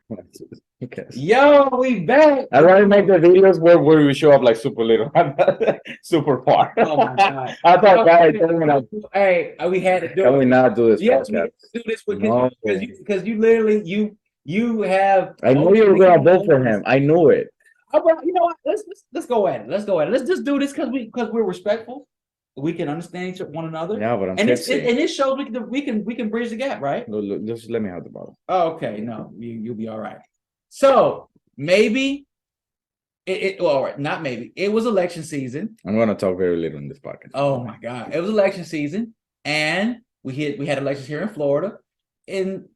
Okay. Yo, we back. I'd rather make the videos where we show up like super little, super far. Oh my god. I thought, guys, Hey, we had to do can we it. not do this Yes, we podcast? had to do this No. because you literally you have. I knew you were gonna vote for him. I knew it. How about, you know what? Let's go at it. Let's go at it. Let's just do this because we're respectful. We can understand one another. Yeah, but I'm And tipsy. and this shows we can bridge the gap, right? Look, just let me have the bottle. Okay, no, you'll be all right. So maybe well, all right, not maybe. It was election season. I'm gonna talk very little in this podcast. Oh my God, it was election season, and we had elections here in Florida, in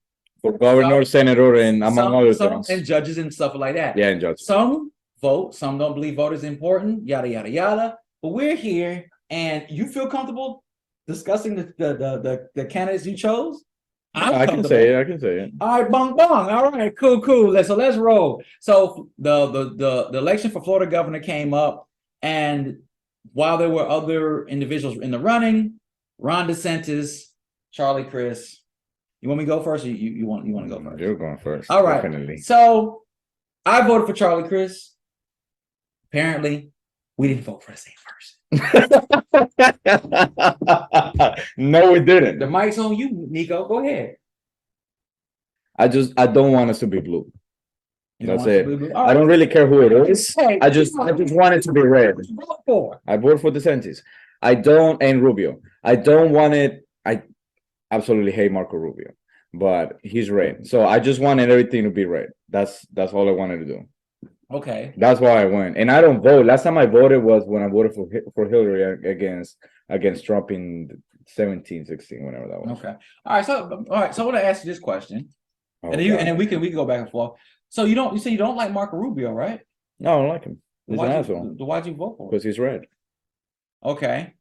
For governor, senator, and among other some things. and judges and stuff like that. Yeah, and judges. Some vote, some don't believe vote is important, yada yada yada. But we're here, and you feel comfortable discussing the candidates you chose? I can say it. I can say it. All right, bong bong. All right, cool. So let's roll. So the election for Florida governor came up, and while there were other individuals in the running, Ron DeSantis, Charlie Crist. You want me to go first, or you want to go first? You're going first. All right. Definitely. So I voted for Charlie Crist. Apparently, we didn't vote for the same person. No, we didn't. The mic's on you, Nico. Go ahead. I don't want us to be blue. That's it. Right. I don't really care who it is. Hey, I just want it to be red. I vote for DeSantis. And Rubio. I don't want it. I absolutely hate Marco Rubio, but he's red. So I just wanted everything to be red. That's all I wanted to do. Okay. That's why I went. And I don't vote. Last time I voted was when I voted for Hillary against Trump in 17, 16, whenever that was. Okay. All right. So I want to ask you this question. And then we can go back and forth. So you say you don't like Marco Rubio, right? No, I don't like him. He's an asshole. Why'd you vote for him? Because he's red. Okay.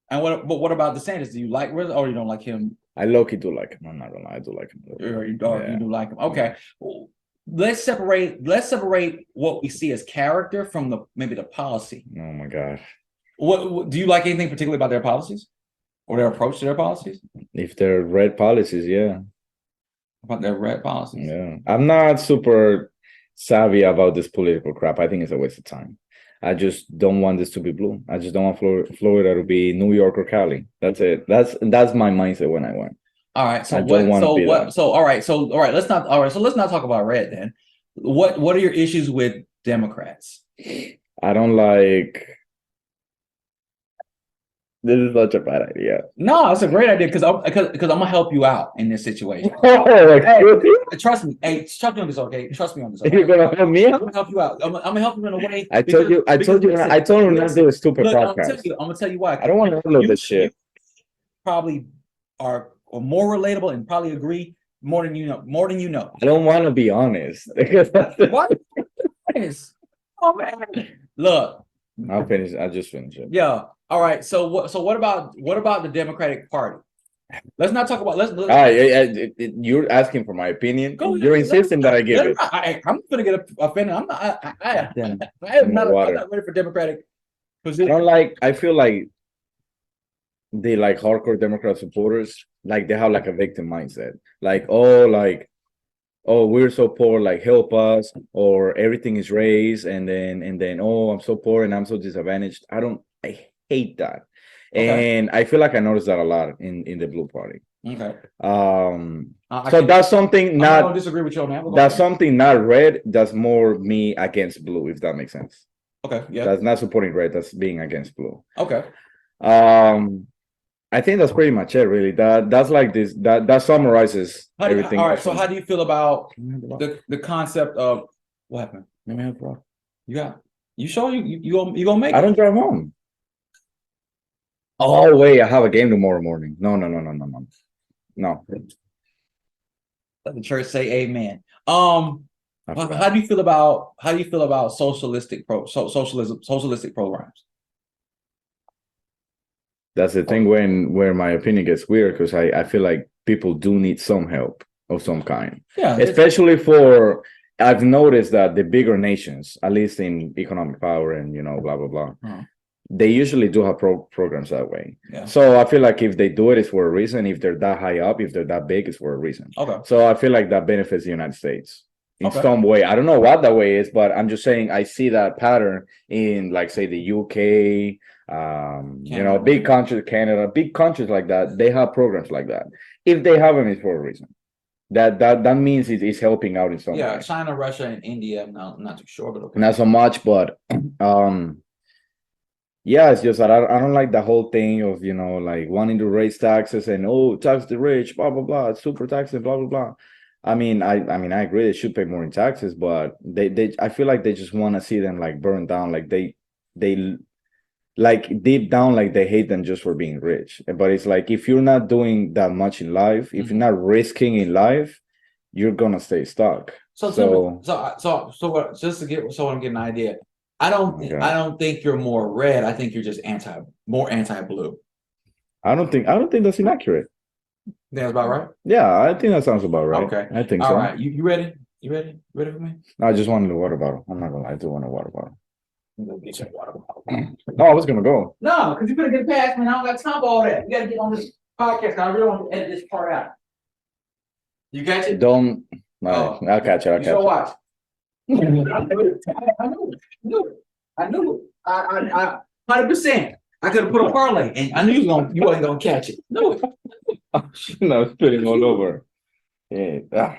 And what about DeSantis? Do you like him or you don't like him? I low-key do like him. I'm not gonna lie, I do like him. You do like him. Okay. Well, let's separate what we see as character from maybe the policy. Oh my gosh. What do you like anything particularly about their policies or their approach to their policies? If they're red policies, yeah. About their red policies. Yeah. I'm not super savvy about this political crap. I think it's a waste of time. I just don't want this to be blue. I just don't want Florida to be New York or Cali. That's it. That's my mindset when I went. All right. So all right. Let's not talk about red then. What are your issues with Democrats? I don't like. This is such a bad idea. No, it's a great idea because I'm gonna help you out in this situation. Trust me. Hey, trust me on this, okay? Trust me on this. Okay? You're gonna help me? I'm gonna help you out. I'm gonna help you in a way. I told you not to do a stupid podcast. I'm gonna tell you why. I don't want to upload this shit. Probably are more relatable and probably agree more than you know. I don't want to be honest. What? Oh man. Look. I'll just finish it. Yeah. All right. So what about the Democratic Party? Let's not talk about. You're asking for my opinion. You're insisting that I give it. I'm gonna get offended. I'm not ready for Democratic position. I feel like they like hardcore Democrat supporters. Like they have like a victim mindset. Oh, we're so poor, like help us, or everything is raised, and then oh, I'm so poor and I'm so disadvantaged. I hate that. Okay. And I feel like I noticed that a lot in the Blue Party. Okay. So that's something not. I don't disagree with you on that. That's something not red. That's more me against blue, if that makes sense. Okay. Yeah. That's not supporting red. That's being against blue. Okay. I think that's pretty much it, really. That's like this. That summarizes everything. All right. So how do you feel about the concept of what happened? You sure you gonna make it? I don't drive home. Oh wait, I have a game tomorrow morning. No. Let the church say amen. How do you feel about socialistic programs? That's the thing where my opinion gets weird because I feel like people do need some help of some kind. Yeah. Especially I've noticed that the bigger nations, at least in economic power and blah blah blah, they usually do have programs that way. Yeah. So I feel like if they do it, it's for a reason. If they're that high up, if they're that big, it's for a reason. Okay. So I feel like that benefits the United States. in Okay. some way. I don't know what that way is, but I'm just saying I see that pattern in, like, say, the UK, Canada. big countries, Canada, big countries like that. They have programs like that. If they have them, it's for a reason. That means it is helping out in some Yeah, way. China, Russia, and India. I'm not too sure, but okay. Not so much, but yeah, it's just that I don't like the whole thing of, like, wanting to raise taxes and, tax the rich, blah blah blah, super taxes, blah blah blah. I agree they should pay more in taxes, but they I feel like they just want to see them, like, burn down, like they like deep down, like, they hate them just for being rich. But it's like, if you're not doing that much in life, if you're not risking in life, you're gonna stay stuck. So what, just to get so I'm getting an idea. I don't think you're more red. I think you're just more anti-blue. I don't think that's inaccurate. That's about right. Yeah, I think that sounds about right. Okay. I think All so. right. You ready? You ready? Ready for me? I just wanted a water bottle. I'm not gonna lie, I do want a water bottle. I'm gonna get you a water bottle. No, I was gonna go. No, because you're gonna get past me. And I don't got time for all that. You gotta get on this podcast. I really want to edit this part out. You catch it? Don't. I'll catch it. I'll You catch should it. watch. I knew it. I knew it. I 100%. I could have put a parlay, and I knew you wasn't gonna catch it. Knew it. No, spitting all over. Yeah.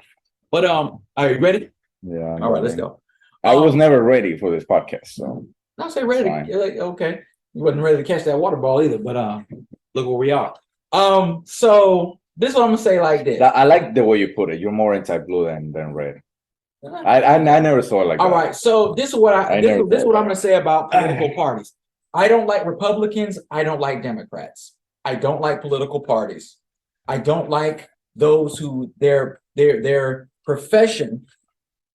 But are you ready? Yeah. All right, let's go. I was never ready for this podcast, so. Not say ready. You're like, okay. You wasn't ready to catch that water ball either, but look where we are. So this is what I'm gonna say like this. I like the way you put it. You're more anti-blue than red. I never saw it like that. All right, so this is what this is what I'm gonna say about political parties. I don't like Republicans. I don't like Democrats. I don't like political parties. I don't like those who their profession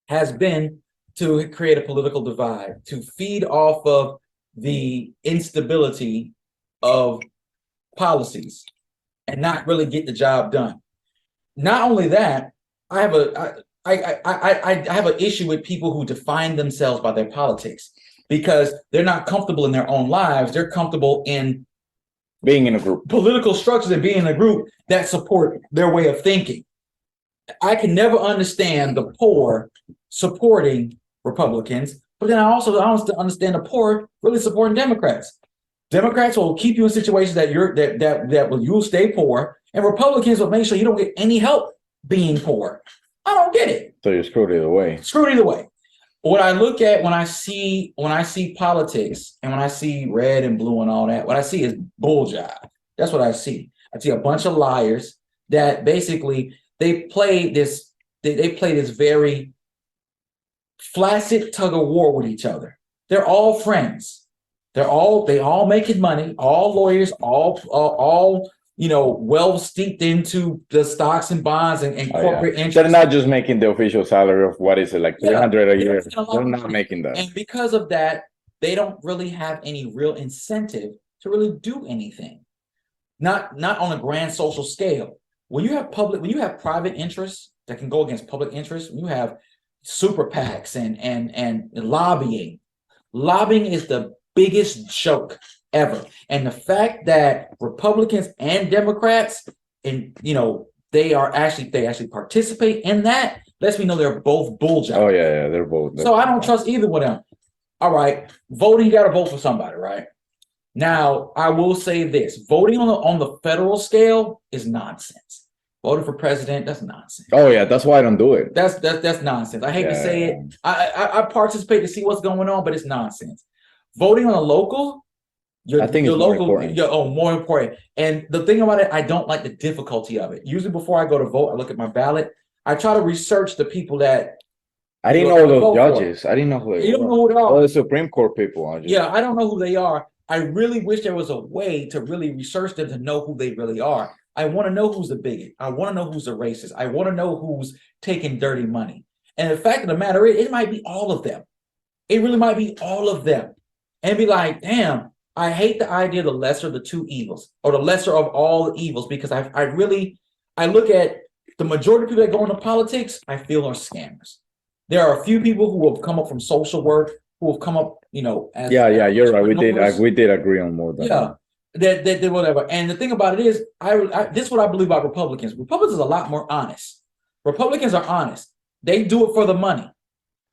has been to create a political divide, to feed off of the instability of policies and not really get the job done. Not only that, I have an issue with people who define themselves by their politics because they're not comfortable in their own lives. They're comfortable in being in a group, political structures, and being in a group that support their way of thinking. I can never understand the poor supporting Republicans, but then I also don't understand the poor really supporting Democrats. Democrats will keep you in situations that you'll stay poor, and Republicans will make sure you don't get any help being poor. I don't get it. So you're screwed either way. Screwed either way. What I look at when I see politics and when I see red and blue and all that, what I see is bull job. That's what I see. I see a bunch of liars that basically they play this very flaccid tug of war with each other. They're all friends. They all making money, all lawyers, all well steeped into the stocks and bonds and corporate interests. They're not just making the official salary of what is it, like 300 a year. They're not making that. And because of that, they don't really have any real incentive to really do anything. Not on a grand social scale. When you have private interests that can go against public interests, when you have super PACs and lobbying. Lobbying is the biggest joke ever. And the fact that Republicans and Democrats they actually participate in that lets me know they're both bull jobs. Oh yeah, they're both. So I don't trust either one of them. All right, voting, you got to vote for somebody, right? Now, I will say this: voting on the federal scale is nonsense. Voting for president, that's nonsense. Oh yeah, that's why I don't do it. That's nonsense. I hate to say it. I participate to see what's going on, but it's nonsense. Voting on a local, I think it's more important. More important. And the thing about it, I don't like the difficulty of it. Usually before I go to vote, I look at my ballot. I try to research the people that I didn't know those judges. I didn't know who they were. You don't know who they are. Oh, the Supreme Court people. Yeah, I don't know who they are. I really wish there was a way to really research them to know who they really are. I want to know who's the bigot. I want to know who's the racist. I want to know who's taking dirty money. And the fact of the matter is, it might be all of them. It really might be all of them. And be like, damn, I hate the idea of the lesser of the two evils, or the lesser of all the evils, because I look at the majority of people that go into politics, I feel are scammers. There are a few people who have come up from social work, who have come up, as you're right. We did agree on more than that. That whatever. And the thing about it is, this is what I believe about Republicans. Republicans are a lot more honest. Republicans are honest. They do it for the money.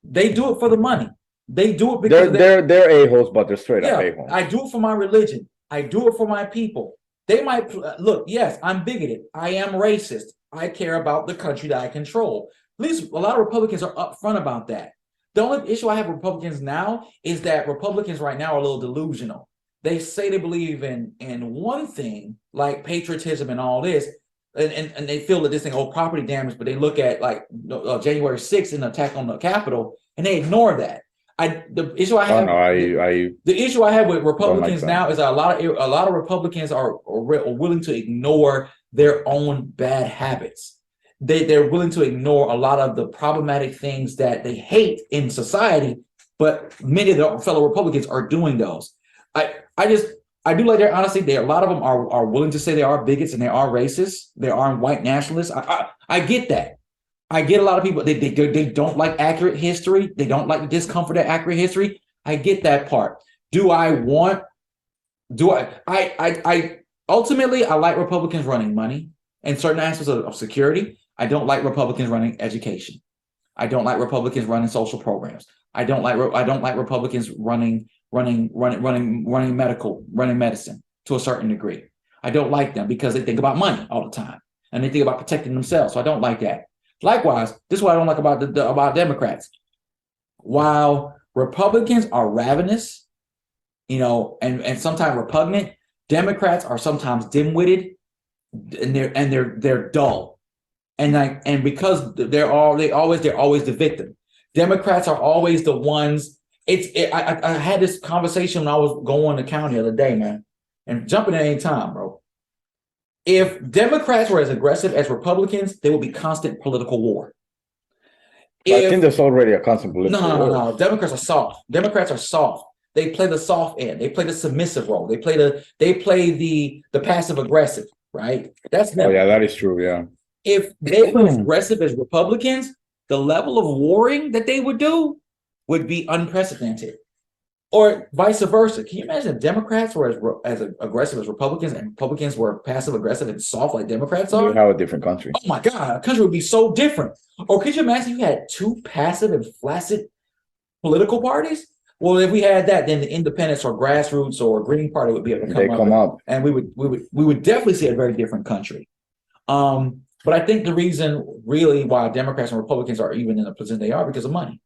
They do it for the money. They do it because they're a-holes, but they're straight up a-holes. I do it for my religion. I do it for my people. They might look, yes, I'm bigoted. I am racist. I care about the country that I control. At least a lot of Republicans are upfront about that. The only issue I have with Republicans now is that Republicans right now are a little delusional. They say they believe in one thing, like patriotism and all this, and they feel that this thing, property damage, but they look at like January 6th and the attack on the Capitol, and they ignore that. The issue I have, the issue I have with Republicans now is that a lot of Republicans are willing to ignore their own bad habits. They're willing to ignore a lot of the problematic things that they hate in society, but many of their fellow Republicans are doing those. I do like their honesty. A lot of them are willing to say they are bigots and they are racist. They are white nationalists. I get that. I get a lot of people, they don't like accurate history. They don't like the discomfort of accurate history. I get that part. Ultimately, I like Republicans running money and certain aspects of security. I don't like Republicans running education. I don't like Republicans running social programs. I don't like Republicans running medicine to a certain degree. I don't like them because they think about money all the time and they think about protecting themselves. So I don't like that. Likewise, this is what I don't like about Democrats. While Republicans are ravenous, and sometimes repugnant, Democrats are sometimes dim-witted, and they're dull, and because they're always the victim. Democrats are always the ones. I had this conversation when I was going to county the other day, man, and jumping at any time, bro. If Democrats were as aggressive as Republicans, there would be constant political war. I think there's already a constant political war. No. Democrats are soft. Democrats are soft. They play the soft end. They play the submissive role. They play the passive aggressive, right? That's oh yeah, that is true. Yeah. If they were as aggressive as Republicans, the level of warring that they would do would be unprecedented. Or vice versa. Can you imagine if Democrats were as aggressive as Republicans and Republicans were passive aggressive and soft like Democrats are? We have a different country. Oh my God, our country would be so different. Or could you imagine you had two passive and flaccid political parties? Well, if we had that, then the independents or grassroots or Green Party would be able to come up, and we would definitely see a very different country. But I think the reason really why Democrats and Republicans are even in the position they are because of money.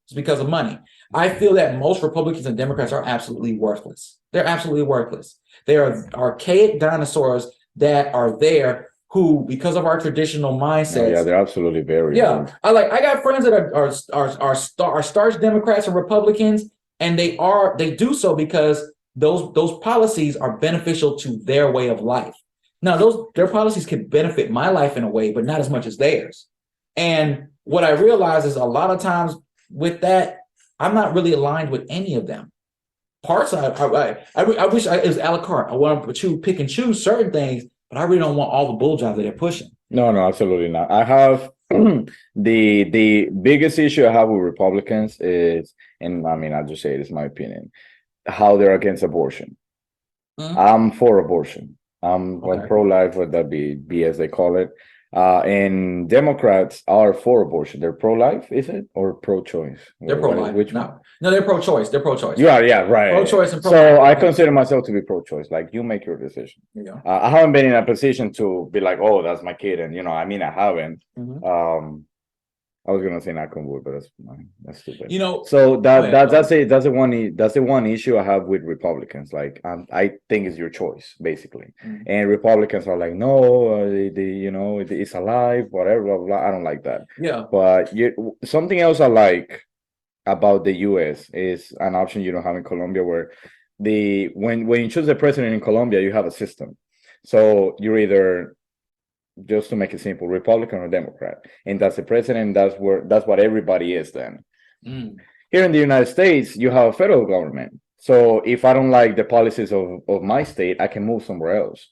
It's because of money. I feel that most Republicans and Democrats are absolutely worthless. They're absolutely worthless. They are archaic dinosaurs that are there who, because of our traditional mindsets. Yeah, they're absolutely very. Yeah, I got friends that are starch Democrats and Republicans, and they do so because those policies are beneficial to their way of life. Now, their policies can benefit my life in a way, but not as much as theirs. And what I realize is a lot of times with that, I'm not really aligned with any of them. Parts I wish it was a la carte. I want to pick and choose certain things, but I really don't want all the bull jobs that they're pushing. No, absolutely not. I have the biggest issue I have with Republicans is, and I mean, I'll just say it is my opinion, how they're against abortion. Mm-hmm. I'm for abortion. I'm pro-life, would that be as they call it. And Democrats are for abortion. They're pro-life, is it, or pro-choice? They're pro-life. Which one? No, they're pro-choice. They're pro-choice. Yeah, right. Pro-choice and pro-life. So I consider myself to be pro-choice. Like, you make your decision. Yeah. I haven't been in a position to be like, oh, that's my kid, and I haven't. Mm-hmm. I was gonna say not convert, but that's stupid. So that's the one issue I have with Republicans. Like, I think it's your choice, basically. Mm-hmm. And Republicans are like, no, it's alive, whatever, blah, blah, blah. I don't like that. Yeah. But something else I like about the U.S. is an option you don't have in Colombia, where when you choose the president in Colombia, you have a system. So you're either, just to make it simple, Republican or Democrat, and that's the president. That's what everybody is then. Mm. Here in the United States, you have a federal government. So if I don't like the policies of my state, I can move somewhere else.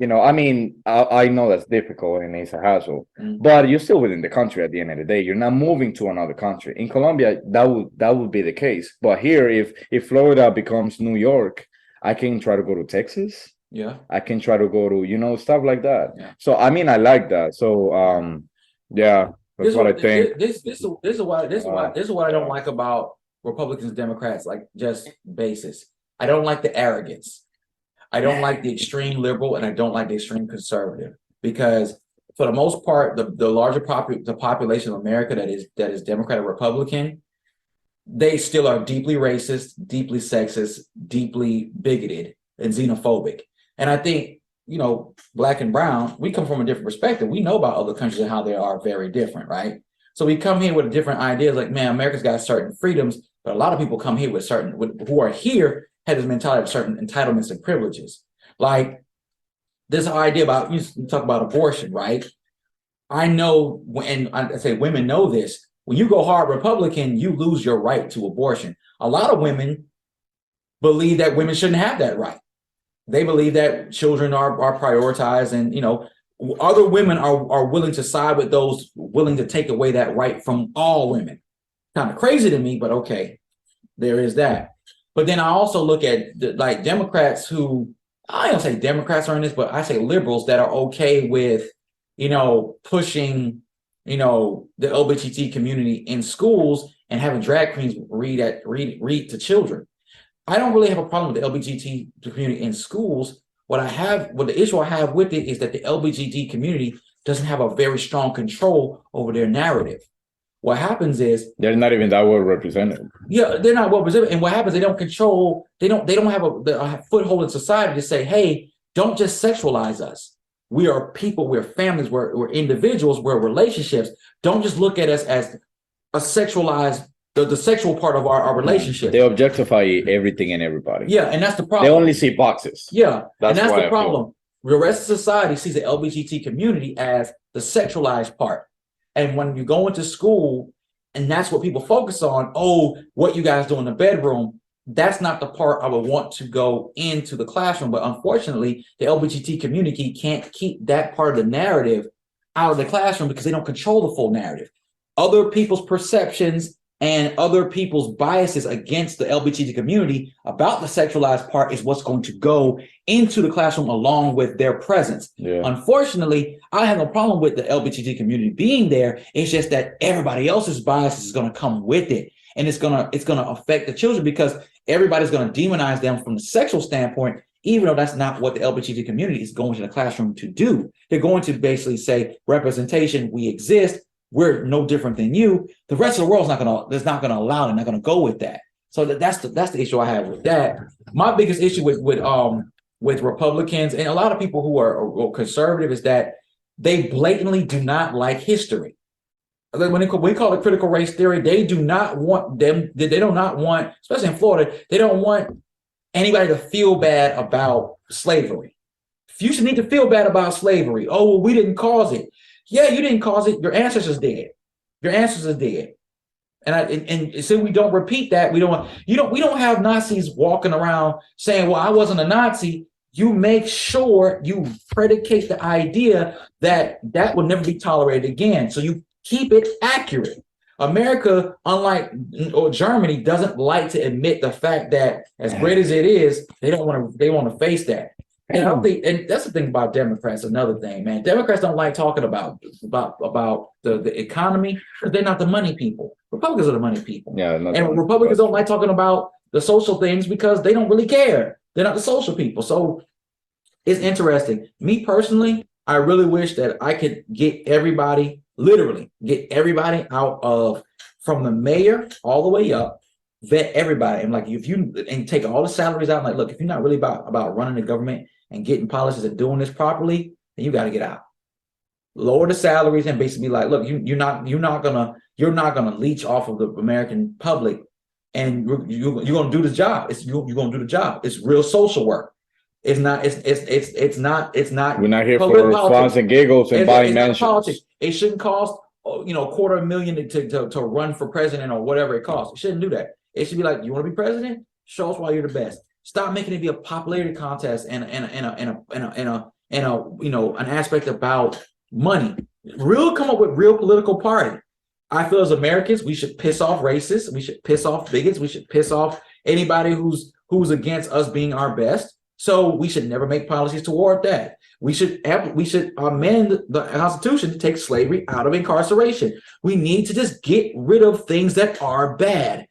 I mean, I know that's difficult and it's a hassle, but you're still within the country at the end of the day. You're not moving to another country. In Colombia, that would be the case. But here, if Florida becomes New York, I can try to go to Texas. Yeah, I can try to go to, stuff like that. Yeah. So, I mean, I like that. So, yeah, That's what I think. This is what I don't like about Republicans and Democrats, like just basis. I don't like the arrogance. I don't like the extreme liberal, and I don't like the extreme conservative, because for the most part, the larger the population of America that is Democrat or Republican, they still are deeply racist, deeply sexist, deeply bigoted, and xenophobic. And I think, black and brown, we come from a different perspective. We know about other countries and how they are very different, right? So we come here with different ideas, like, man, America's got certain freedoms, but a lot of people come here with who are here have this mentality of certain entitlements and privileges. Like this idea about, you talk about abortion, right? I know, and I say women know this, when you go hard Republican, you lose your right to abortion. A lot of women believe that women shouldn't have that right. They believe that children are prioritized, and other women are willing to side with those willing to take away that right from all women. Kind of crazy to me, but okay, there is that. But then I also look at like Democrats who, I don't say Democrats are in this, but I say liberals that are okay with, pushing, the LGBT community in schools and having drag queens read to children. I don't really have a problem with the LGBT community in schools. What the issue I have with it is that the LGBT community doesn't have a very strong control over their narrative. What happens is they're not even that well represented. Yeah, they're not well represented. And what happens, they don't have a foothold in society to say, hey, don't just sexualize us. We are people, we're families, we're individuals, we're relationships. Don't just look at us as a sexualized, the sexual part of our relationship. They objectify everything and everybody. Yeah, and that's the problem. They only see boxes. Yeah, and that's the problem. The rest of society sees the LGBT community as the sexualized part. And when you go into school, and that's what people focus on, oh, what you guys do in the bedroom, that's not the part I would want to go into the classroom. But unfortunately, the LGBT community can't keep that part of the narrative out of the classroom because they don't control the full narrative. Other people's perceptions and other people's biases against the LGBT community about the sexualized part is what's going to go into the classroom along with their presence. Yeah. Unfortunately, I have no problem with the LGBT community being there. It's just that everybody else's bias is going to come with it. And it's gonna affect the children because everybody's going to demonize them from the sexual standpoint, even though that's not what the LGBT community is going to the classroom to do. They're going to basically say, representation, we exist. We're no different than you. The rest of the world's not gonna allow it. They're not gonna go with that. So that's the issue I have with that. My biggest issue with Republicans and a lot of people who are conservative is that they blatantly do not like history. When we call it critical race theory, they do not want especially in Florida, they don't want anybody to feel bad about slavery. You should need to feel bad about slavery. Oh, well, we didn't cause it. Yeah, you didn't cause it. Your ancestors did. Your ancestors did. And so we don't repeat that. We don't have Nazis walking around saying, well, I wasn't a Nazi. You make sure you predicate the idea that will never be tolerated again. So you keep it accurate. America, unlike Germany, doesn't like to admit the fact that as great as it is, they want to face that. And I don't think, and that's the thing about Democrats. Another thing, man, Democrats don't like talking about the economy because they're not the money people. Republicans are the money people. Yeah, and Republicans don't like talking about the social things because they don't really care. They're not the social people. So it's interesting. Me personally, I really wish that I could literally get everybody out of from the mayor all the way up. Vet everybody. And like and take all the salaries out. Like, look, if you're not really about running the government and getting policies and doing this properly, then you got to get out. Lower the salaries and basically be like, look, you're not gonna leech off of the American public, and you're gonna do the job. You're gonna do the job. It's real social work. It's not. We're not here for fun and giggles and buying mansions. It shouldn't cost $250,000 to run for president or whatever it costs. It shouldn't do that. It should be like, you want to be president? Show us why you're the best. Stop making it be a popularity contest and an aspect about money. Come up with real political party. I feel as Americans, we should piss off racists. We should piss off bigots. We should piss off anybody who's against us being our best. So we should never make policies toward that. We should amend the Constitution to take slavery out of incarceration. We need to just get rid of things that are bad.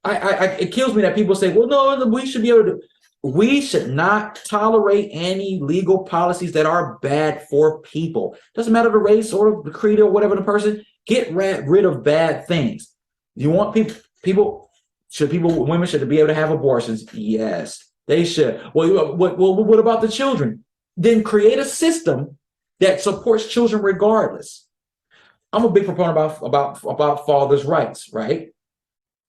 It kills me that people say, well, no, we should be able to. We should not tolerate any legal policies that are bad for people. Doesn't matter the race or the creed or whatever the person. Get rid of bad things. You want women should be able to have abortions? Yes, they should. Well, what about the children? Then create a system that supports children regardless. I'm a big proponent about fathers' rights, right?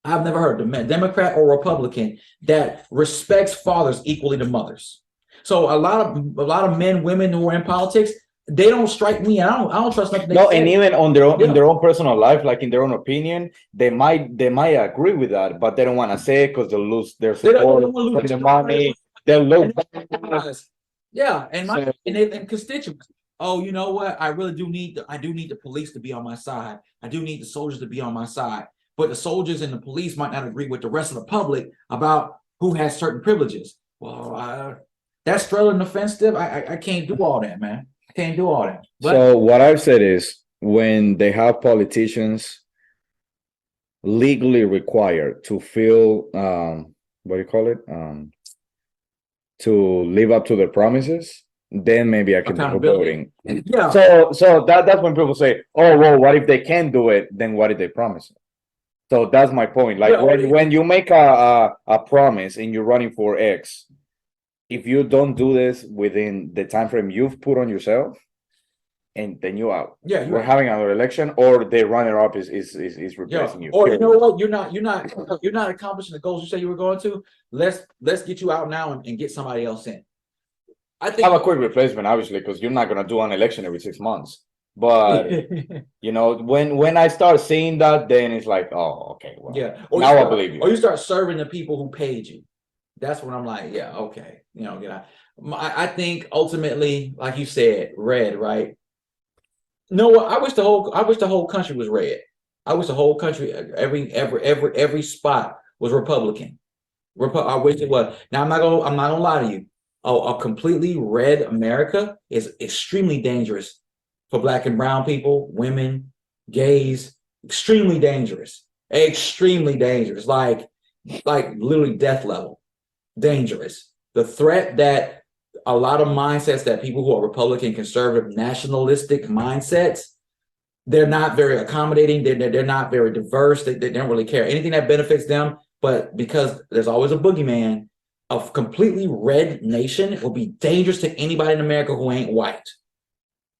I've never heard of a Democrat or Republican that respects fathers equally to mothers. So a lot of men, women who are in politics, they don't strike me. I don't trust nothing. No, and even on their own in their own personal life, like in their own opinion, they might agree with that, but they don't want to say it because they'll lose their support, their money. They'll lose. Yeah, and constituents. Oh, you know what? I really do need the police to be on my side. I do need the soldiers to be on my side. But the soldiers and the police might not agree with the rest of the public about who has certain privileges. Well, that's straddling the fence. I can't do all that, man. I can't do all that. But so what I've said is when they have politicians legally required to fill, what do you call it? To live up to their promises, then maybe I can be voting. Yeah. So that's when people say, oh, well, what if they can't do it? Then what did they promise? So that's my point. Like when you make a promise and you're running for X, if you don't do this within the time frame you've put on yourself, and then you're out. Yeah, we're having another election, or the runner-up is replacing you. Or you know what? You're not accomplishing the goals you said you were going to. Let's get you out now and get somebody else in. I think have a quick replacement, obviously, because you're not gonna do an election every 6 months. But you know, when I start seeing that, then it's like, oh, okay, well, yeah. Or now I believe you. Or you start serving the people who paid you. That's when I'm like, yeah, okay, you know, get out. I think ultimately, like you said, red, right? No, I wish the whole country was red. I wish the whole country, every spot was Republican. I wish it was. Now I'm not gonna lie to you. A completely red America is extremely dangerous for Black and brown people, women, gays. Extremely dangerous. Extremely dangerous. Like literally death level. Dangerous. The threat that a lot of mindsets that people who are Republican, conservative, nationalistic mindsets, they're not very accommodating. They're not very diverse. They don't really care anything that benefits them. But because there's always a boogeyman, a completely red nation will be dangerous to anybody in America who ain't white.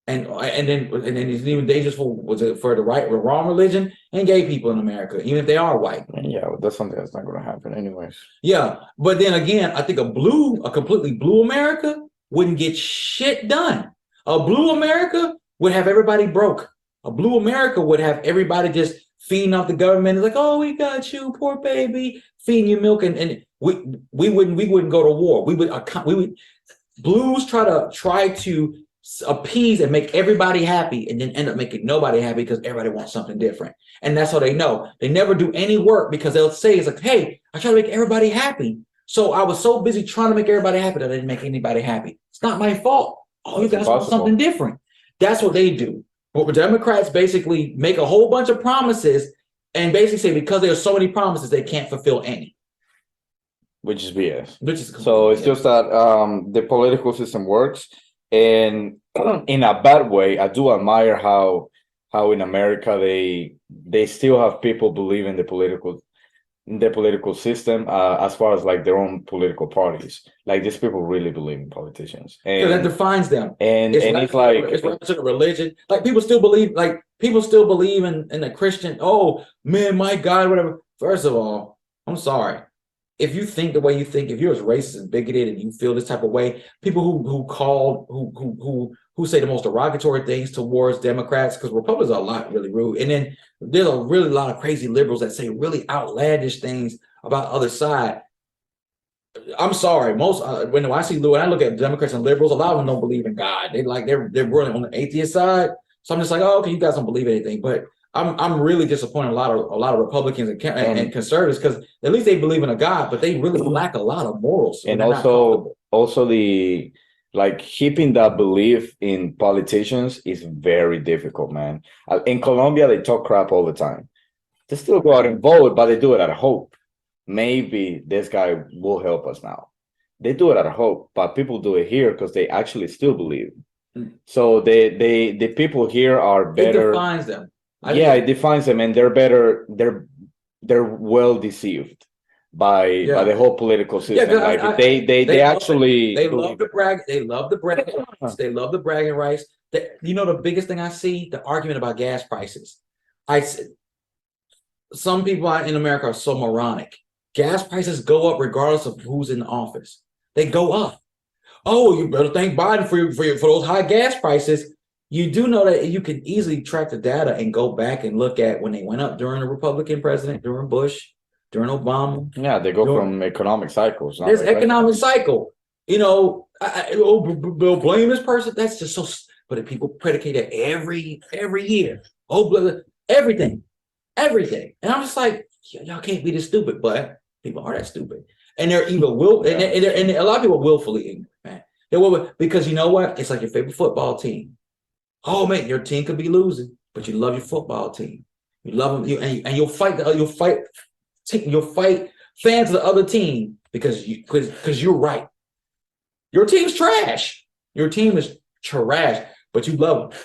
And then it's even dangerous for the wrong religion and gay people in America, even if they are white. Yeah, that's something that's not going to happen anyways. Yeah, but then again, I think a completely blue America wouldn't get shit done. A blue America would have everybody broke. A blue America would have everybody just feeding off the government. It's like, oh, we got you, poor baby, feeding you milk, and we wouldn't go to war. We would blues try to appease and make everybody happy, and then end up making nobody happy because everybody wants something different. And that's how they know. They never do any work because they'll say, it's like, hey, I try to make everybody happy. So I was so busy trying to make everybody happy that I didn't make anybody happy. It's not my fault. Oh, you guys want something different. That's what they do. But Democrats basically make a whole bunch of promises and basically say because there are so many promises, they can't fulfill any. Which is BS. So it's just that the political system works. And in a bad way, I do admire how in America they still have people believe in the political system as far as like their own political parties. Like these people really believe in politicians, and that defines them. And it's like it's a religion. Like people still believe in a Christian. Oh man, my God, whatever. First of all, I'm sorry. If you think the way you think, if you're as racist and bigoted and you feel this type of way, people who say the most derogatory things towards Democrats, because Republicans are a lot really rude. And then there's a really lot of crazy liberals that say really outlandish things about the other side. I'm sorry, when I look at Democrats and liberals, a lot of them don't believe in God. They're really on the atheist side. So I'm just like, oh, okay, you guys don't believe anything, but I'm really disappointed a lot of Republicans and conservatives because at least they believe in a God, but they really lack a lot of morals. And also the Like keeping that belief in politicians is very difficult, man. In Colombia, they talk crap all the time. They still go out and vote, but they do it out of hope. Maybe this guy will help us now. They do it out of hope, but people do it here because they actually still believe. So the people here are It better. defines them. Yeah, it defines them, and they're better. They're well deceived by the whole political system. 'cause Like I- they love it. actually They love the brag. They love the brag. They love the bragging rights. You know, the biggest thing I see, the argument about gas prices. Some people in America are so moronic. Gas prices go up regardless of who's in the office. They go up. Oh, you better thank Biden for those high gas prices. You do know that you can easily track the data and go back and look at when they went up during the Republican president, during Bush, during Obama. Yeah, they go from economic cycles. There's economic cycle. You know, they'll blame this person. That's just so. But people predicate it every year. Oh, everything. And I'm just like, y'all can't be this stupid, but people are that stupid. And they're either and a lot of people are willfully ignorant, man. Because you know what? It's like your favorite football team. Oh man, your team could be losing, but you love your football team. You love them, and you'll fight fans of the other team because you're right. Your team's trash. Your team is trash, but you love them.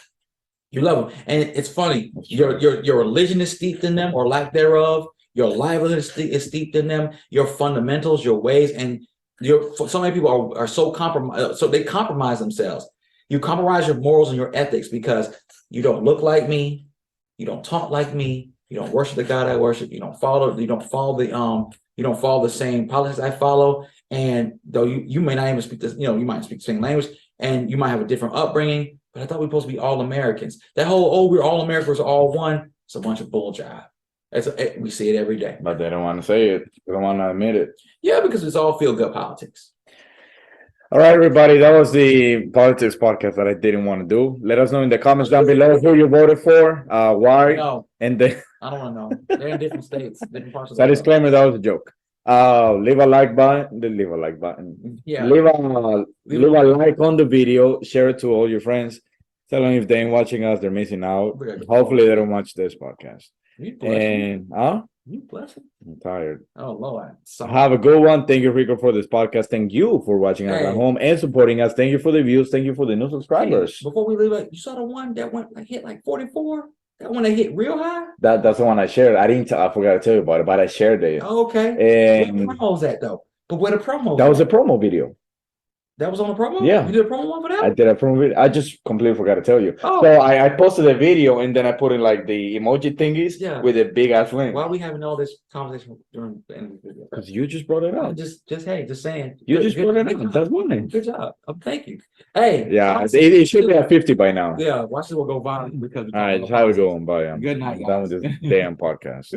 You love them, and it's funny. Your religion is steeped in them, or lack thereof. Your livelihood is steeped in them. Your fundamentals, your ways, and so many people are so compromised. So they compromise themselves. You compromise your morals and your ethics because you don't look like me, you don't talk like me, you don't worship the God I worship, you don't follow the same politics I follow, and though you may not even speak this, you might speak the same language, and you might have a different upbringing. But I thought we were supposed to be all Americans. That whole we're all Americans, all one. It's a bunch of bull jive. We see it every day. But they don't want to say it. They don't want to admit it. Yeah, because it's all feel good politics. All right, everybody. That was the politics podcast that I didn't want to do. Let us know in the comments down below who you voted for, why, and then I don't want to know. They're in different states, different parts of the that disclaimer. That was a joke. Leave a like button. Leave a like button. Yeah. Leave a like on the video. Share it to all your friends. Tell them if they ain't watching us, they're missing out. Hopefully, they don't watch this podcast. And you blessing? I'm tired. Oh Lord. Have a good one. Thank you, Rico, for this podcast. Thank you for watching us at home and supporting us. Thank you for the views. Thank you for the new subscribers. Before we leave, you saw the one that hit like 44. That one that hit real high. That's the one I shared. I forgot to tell you about it, but I shared it. Oh, okay. And where the promos at though? But where the promo? That was a promo video. That was on a promo? Yeah. You did a promo one for that? I did a promo video. I just completely forgot to tell you. Oh. So I posted a video and then I put in like the emoji thingies with a big ass link. Why are we having all this conversation during the end of the video? Because you just brought it up. Just saying. You just brought it up. That's one name. Good job. Thank you. Hey. Yeah, it should be at 50 by now. Yeah, watch this will go viral because all right, just have a good one. Bye. Good night, I'm done with this damn podcast.